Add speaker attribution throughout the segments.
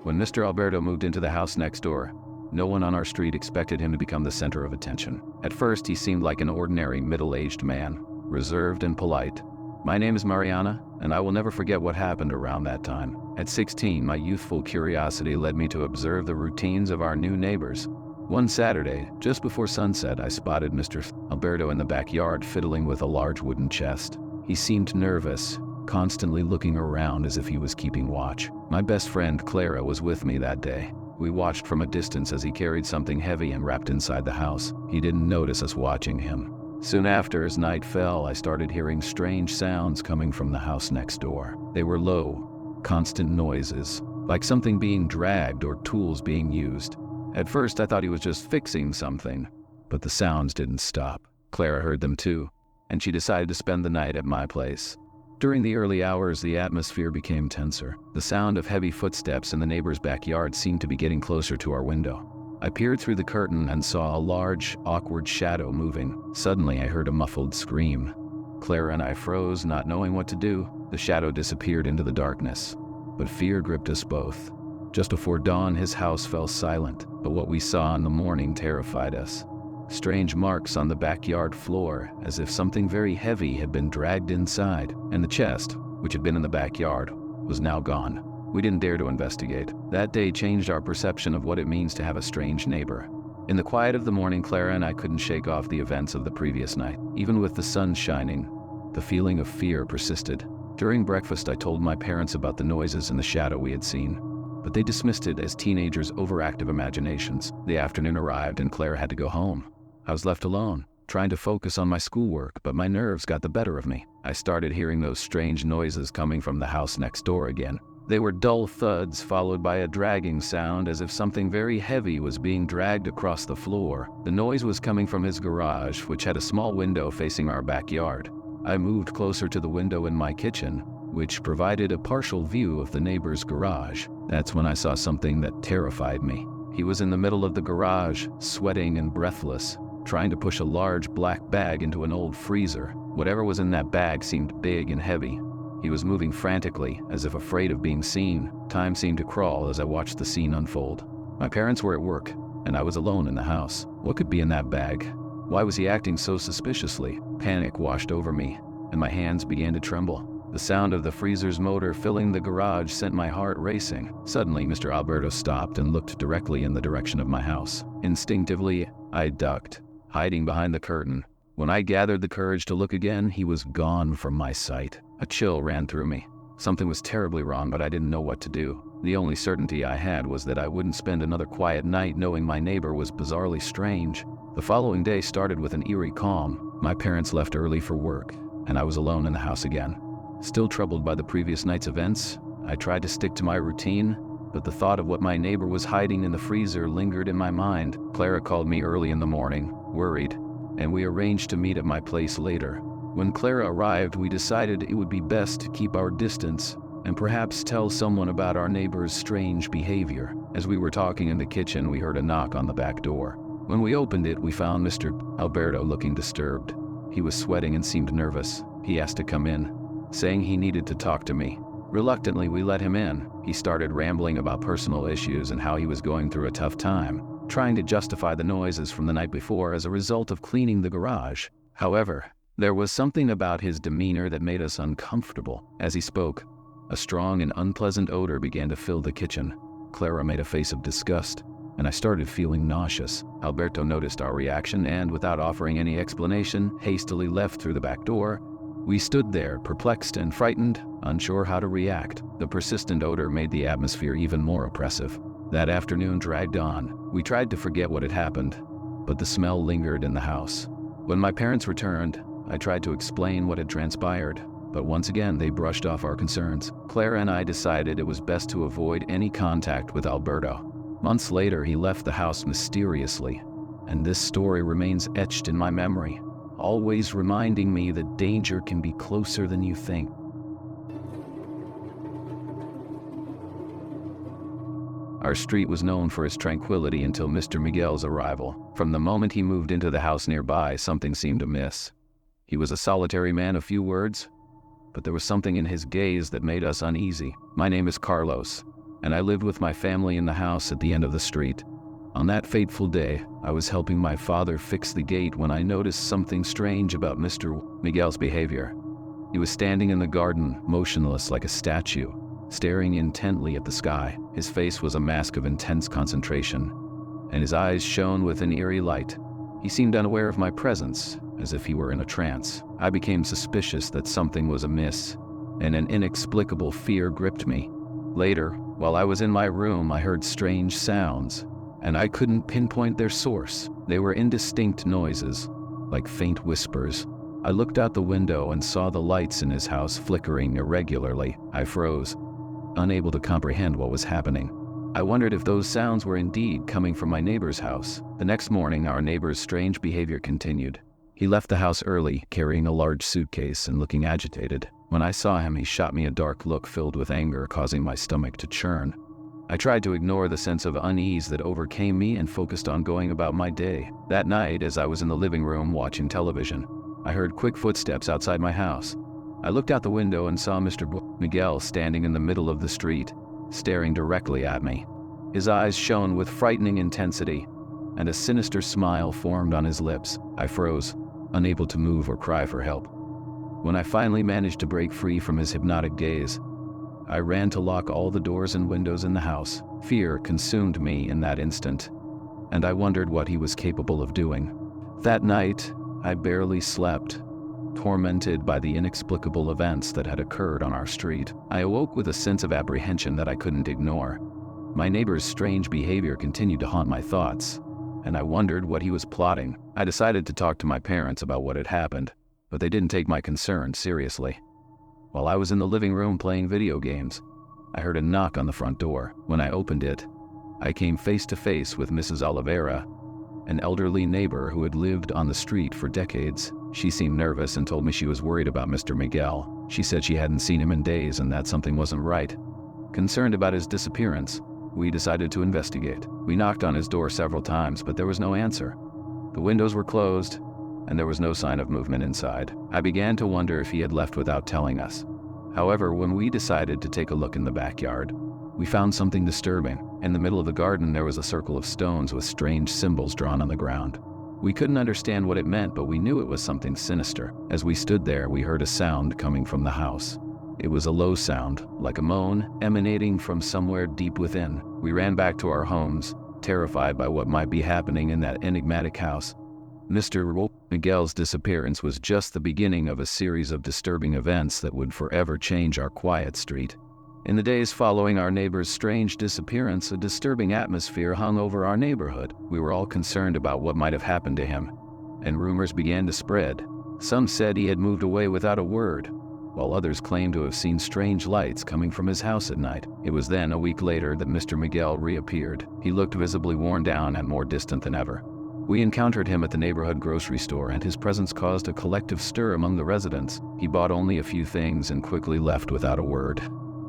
Speaker 1: When Mr. Alberto moved into the house next door, no one on our street expected him to become the center of attention. At first, he seemed like an ordinary middle-aged man, reserved and polite. My name is Mariana, and I will never forget what happened around that time. At 16, my youthful curiosity led me to observe the routines of our new neighbors. One Saturday, just before sunset, I spotted Mr. Alberto in the backyard fiddling with a large wooden chest. He seemed nervous, constantly looking around as if he was keeping watch. My best friend Clara was with me that day. We watched from a distance as he carried something heavy and wrapped inside the house. He didn't notice us watching him. Soon after, as night fell, I started hearing strange sounds coming from the house next door. They were low, constant noises, like something being dragged or tools being used. At first, I thought he was just fixing something, but the sounds didn't stop. Clara heard them too, and she decided to spend the night at my place. During the early hours, the atmosphere became tenser. The sound of heavy footsteps in the neighbor's backyard seemed to be getting closer to our window. I peered through the curtain and saw a large, awkward shadow moving. Suddenly, I heard a muffled scream. Clara and I froze, not knowing what to do. The shadow disappeared into the darkness, but fear gripped us both. Just before dawn, his house fell silent, but what we saw in the morning terrified us. Strange marks on the backyard floor, as if something very heavy had been dragged inside, and the chest, which had been in the backyard, was now gone. We didn't dare to investigate. That day changed our perception of what it means to have a strange neighbor. In the quiet of the morning, Clara and I couldn't shake off the events of the previous night. Even with the sun shining, the feeling of fear persisted. During breakfast, I told my parents about the noises and the shadow we had seen, but they dismissed it as teenagers' overactive imaginations. The afternoon arrived and Clara had to go home. I was left alone, trying to focus on my schoolwork, but my nerves got the better of me. I started hearing those strange noises coming from the house next door again. They were dull thuds followed by a dragging sound as if something very heavy was being dragged across the floor. The noise was coming from his garage, which had a small window facing our backyard. I moved closer to the window in my kitchen, which provided a partial view of the neighbor's garage. That's when I saw something that terrified me. He was in the middle of the garage, sweating and breathless, trying to push a large black bag into an old freezer. Whatever was in that bag seemed big and heavy. He was moving frantically, as if afraid of being seen. Time seemed to crawl as I watched the scene unfold. My parents were at work, and I was alone in the house. What could be in that bag? Why was he acting so suspiciously? Panic washed over me, and my hands began to tremble. The sound of the freezer's motor filling the garage sent my heart racing. Suddenly, Mr. Alberto stopped and looked directly in the direction of my house. Instinctively, I ducked, hiding behind the curtain. When I gathered the courage to look again, he was gone from my sight. A chill ran through me. Something was terribly wrong, but I didn't know what to do. The only certainty I had was that I wouldn't spend another quiet night knowing my neighbor was bizarrely strange. The following day started with an eerie calm. My parents left early for work, and I was alone in the house again. Still troubled by the previous night's events, I tried to stick to my routine, but the thought of what my neighbor was hiding in the freezer lingered in my mind. Clara called me early in the morning, worried, and we arranged to meet at my place later. When Clara arrived, we decided it would be best to keep our distance and perhaps tell someone about our neighbor's strange behavior. As we were talking in the kitchen, we heard a knock on the back door. When we opened it, we found Mr. Alberto looking disturbed. He was sweating and seemed nervous. He asked to come in, saying he needed to talk to me. Reluctantly, we let him in. He started rambling about personal issues and how he was going through a tough time, trying to justify the noises from the night before as a result of cleaning the garage. However, there was something about his demeanor that made us uncomfortable. As he spoke, a strong and unpleasant odor began to fill the kitchen. Clara made a face of disgust, and I started feeling nauseous. Alberto noticed our reaction and, without offering any explanation, hastily left through the back door. We stood there, perplexed and frightened, unsure how to react. The persistent odor made the atmosphere even more oppressive. That afternoon dragged on. We tried to forget what had happened, but the smell lingered in the house. When my parents returned, I tried to explain what had transpired, but once again they brushed off our concerns. Clara and I decided it was best to avoid any contact with Alberto. Months later, he left the house mysteriously, and this story remains etched in my memory, always reminding me that danger can be closer than you think. Our street was known for its tranquility until Mr. Miguel's arrival. From the moment he moved into the house nearby, something seemed amiss. He was a solitary man of few words, but there was something in his gaze that made us uneasy. My name is Carlos, and I lived with my family in the house at the end of the street. On that fateful day, I was helping my father fix the gate when I noticed something strange about Mr. Miguel's behavior. He was standing in the garden, motionless like a statue, staring intently at the sky. His face was a mask of intense concentration, and his eyes shone with an eerie light. He seemed unaware of my presence, as if he were in a trance. I became suspicious that something was amiss, and an inexplicable fear gripped me. Later, while I was in my room, I heard strange sounds, and I couldn't pinpoint their source. They were indistinct noises, like faint whispers. I looked out the window and saw the lights in his house flickering irregularly. I froze, unable to comprehend what was happening. I wondered if those sounds were indeed coming from my neighbor's house. The next morning, our neighbor's strange behavior continued. He left the house early, carrying a large suitcase and looking agitated. When I saw him, he shot me a dark look filled with anger, causing my stomach to churn. I tried to ignore the sense of unease that overcame me and focused on going about my day. That night, as I was in the living room watching television, I heard quick footsteps outside my house. I looked out the window and saw Mr. Miguel standing in the middle of the street, staring directly at me. His eyes shone with frightening intensity, and a sinister smile formed on his lips. I froze, unable to move or cry for help. When I finally managed to break free from his hypnotic gaze, I ran to lock all the doors and windows in the house. Fear consumed me in that instant, and I wondered what he was capable of doing. That night, I barely slept, tormented by the inexplicable events that had occurred on our street. I awoke with a sense of apprehension that I couldn't ignore. My neighbor's strange behavior continued to haunt my thoughts, and I wondered what he was plotting. I decided to talk to my parents about what had happened, but they didn't take my concerns seriously. While I was in the living room playing video games, I heard a knock on the front door. When I opened it, I came face to face with Mrs. Oliveira, an elderly neighbor who had lived on the street for decades. She seemed nervous and told me she was worried about Mr. Miguel. She said she hadn't seen him in days and that something wasn't right. Concerned about his disappearance, we decided to investigate. We knocked on his door several times, but there was no answer. The windows were closed, and there was no sign of movement inside. I began to wonder if he had left without telling us. However, when we decided to take a look in the backyard, we found something disturbing. In the middle of the garden, there was a circle of stones with strange symbols drawn on the ground. We couldn't understand what it meant, but we knew it was something sinister. As we stood there, we heard a sound coming from the house. It was a low sound, like a moan, emanating from somewhere deep within. We ran back to our homes, terrified by what might be happening in that enigmatic house. Mr. Miguel's disappearance was just the beginning of a series of disturbing events that would forever change our quiet street. In the days following our neighbor's strange disappearance, a disturbing atmosphere hung over our neighborhood. We were all concerned about what might have happened to him, and rumors began to spread. Some said he had moved away without a word, while others claimed to have seen strange lights coming from his house at night. It was then, a week later, that Mr. Miguel reappeared. He looked visibly worn down and more distant than ever. We encountered him at the neighborhood grocery store, and his presence caused a collective stir among the residents. He bought only a few things and quickly left without a word.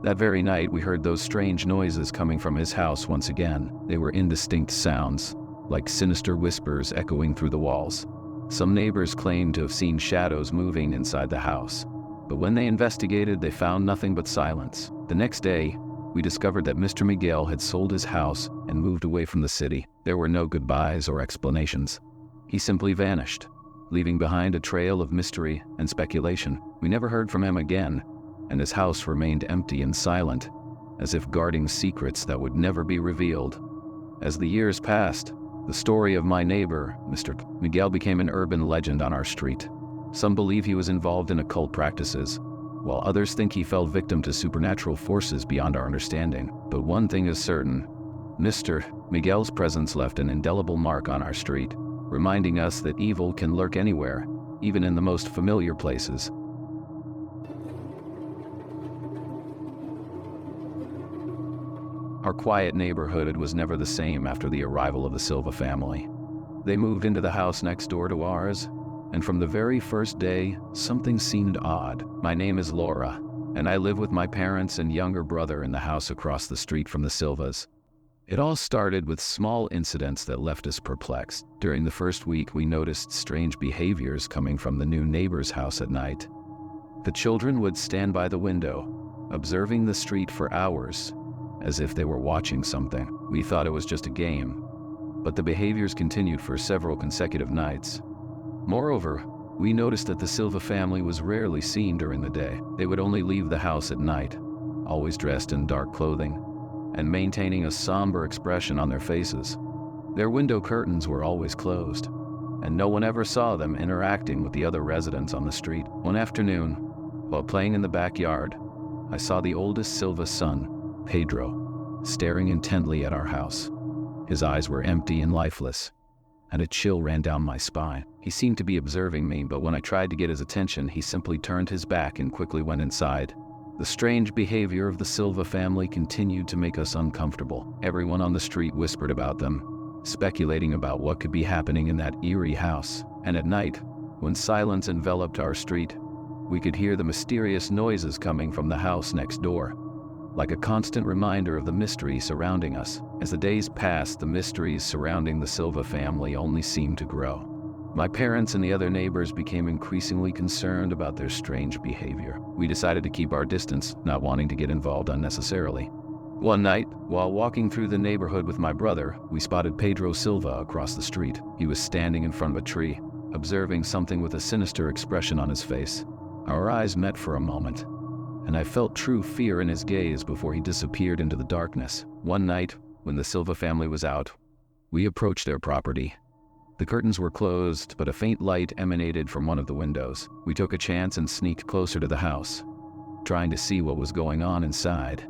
Speaker 1: That very night, we heard those strange noises coming from his house once again. They were indistinct sounds, like sinister whispers echoing through the walls. Some neighbors claimed to have seen shadows moving inside the house, but when they investigated, they found nothing but silence. The next day, we discovered that Mr. Miguel had sold his house and moved away from the city. There were no goodbyes or explanations. He simply vanished, leaving behind a trail of mystery and speculation. We never heard from him again, and his house remained empty and silent, as if guarding secrets that would never be revealed. As the years passed, the story of my neighbor, Mr. Miguel, became an urban legend on our street. Some believe he was involved in occult practices, while others think he fell victim to supernatural forces beyond our understanding. But one thing is certain: Mr. Miguel's presence left an indelible mark on our street, reminding us that evil can lurk anywhere, even in the most familiar places. Our quiet neighborhood was never the same after the arrival of the Silva family. They moved into the house next door to ours, and from the very first day, something seemed odd. My name is Laura, and I live with my parents and younger brother in the house across the street from the Silvas. It all started with small incidents that left us perplexed. During the first week, we noticed strange behaviors coming from the new neighbor's house at night. The children would stand by the window, observing the street for hours, as if they were watching something. We thought it was just a game, but the behaviors continued for several consecutive nights. Moreover, we noticed that the Silva family was rarely seen during the day. They would only leave the house at night, always dressed in dark clothing, and maintaining a somber expression on their faces. Their window curtains were always closed, and no one ever saw them interacting with the other residents on the street. One afternoon, while playing in the backyard, I saw the oldest Silva son, Pedro, staring intently at our house. His eyes were empty and lifeless, and a chill ran down my spine. He seemed to be observing me, but when I tried to get his attention, he simply turned his back and quickly went inside. The strange behavior of the Silva family continued to make us uncomfortable. Everyone on the street whispered about them, speculating about what could be happening in that eerie house. And at night, when silence enveloped our street, we could hear the mysterious noises coming from the house next door, like a constant reminder of the mystery surrounding us. As the days passed, the mysteries surrounding the Silva family only seemed to grow. My parents and the other neighbors became increasingly concerned about their strange behavior. We decided to keep our distance, not wanting to get involved unnecessarily. One night, while walking through the neighborhood with my brother, we spotted Pedro Silva across the street. He was standing in front of a tree, observing something with a sinister expression on his face. Our eyes met for a moment, and I felt true fear in his gaze before he disappeared into the darkness. One night, when the Silva family was out, we approached their property. The curtains were closed, but a faint light emanated from one of the windows. We took a chance and sneaked closer to the house, trying to see what was going on inside.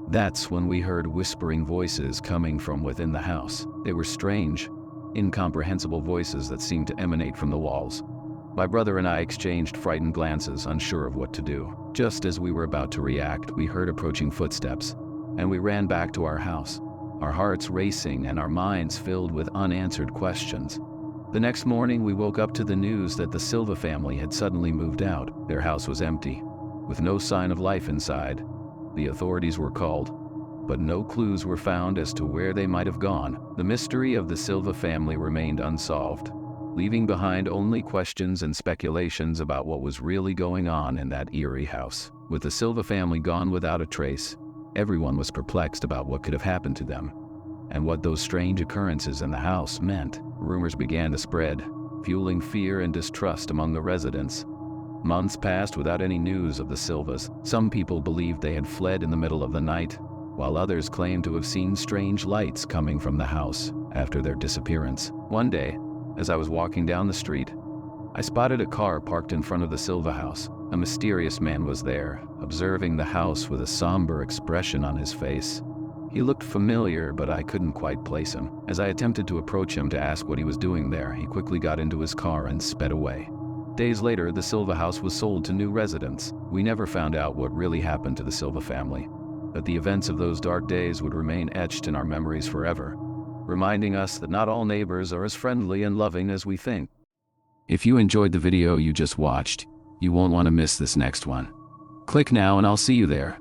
Speaker 1: That's when we heard whispering voices coming from within the house. They were strange, incomprehensible voices that seemed to emanate from the walls. My brother and I exchanged frightened glances, unsure of what to do. Just as we were about to react, we heard approaching footsteps, and we ran back to our house, our hearts racing and our minds filled with unanswered questions. The next morning, we woke up to the news that the Silva family had suddenly moved out. Their house was empty, with no sign of life inside. The authorities were called, but no clues were found as to where they might have gone. The mystery of the Silva family remained unsolved, leaving behind only questions and speculations about what was really going on in that eerie house. With the Silva family gone without a trace, everyone was perplexed about what could have happened to them, and what those strange occurrences in the house meant. Rumors began to spread, fueling fear and distrust among the residents. Months passed without any news of the Silvas. Some people believed they had fled in the middle of the night, while others claimed to have seen strange lights coming from the house after their disappearance. One day, as I was walking down the street, I spotted a car parked in front of the Silva house. A mysterious man was there, observing the house with a somber expression on his face. He looked familiar, but I couldn't quite place him. As I attempted to approach him to ask what he was doing there, he quickly got into his car and sped away. Days later, the Silva house was sold to new residents. We never found out what really happened to the Silva family, but the events of those dark days would remain etched in our memories forever, reminding us that not all neighbors are as friendly and loving as we think. If you enjoyed the video you just watched, you won't want to miss this next one. Click now and I'll see you there.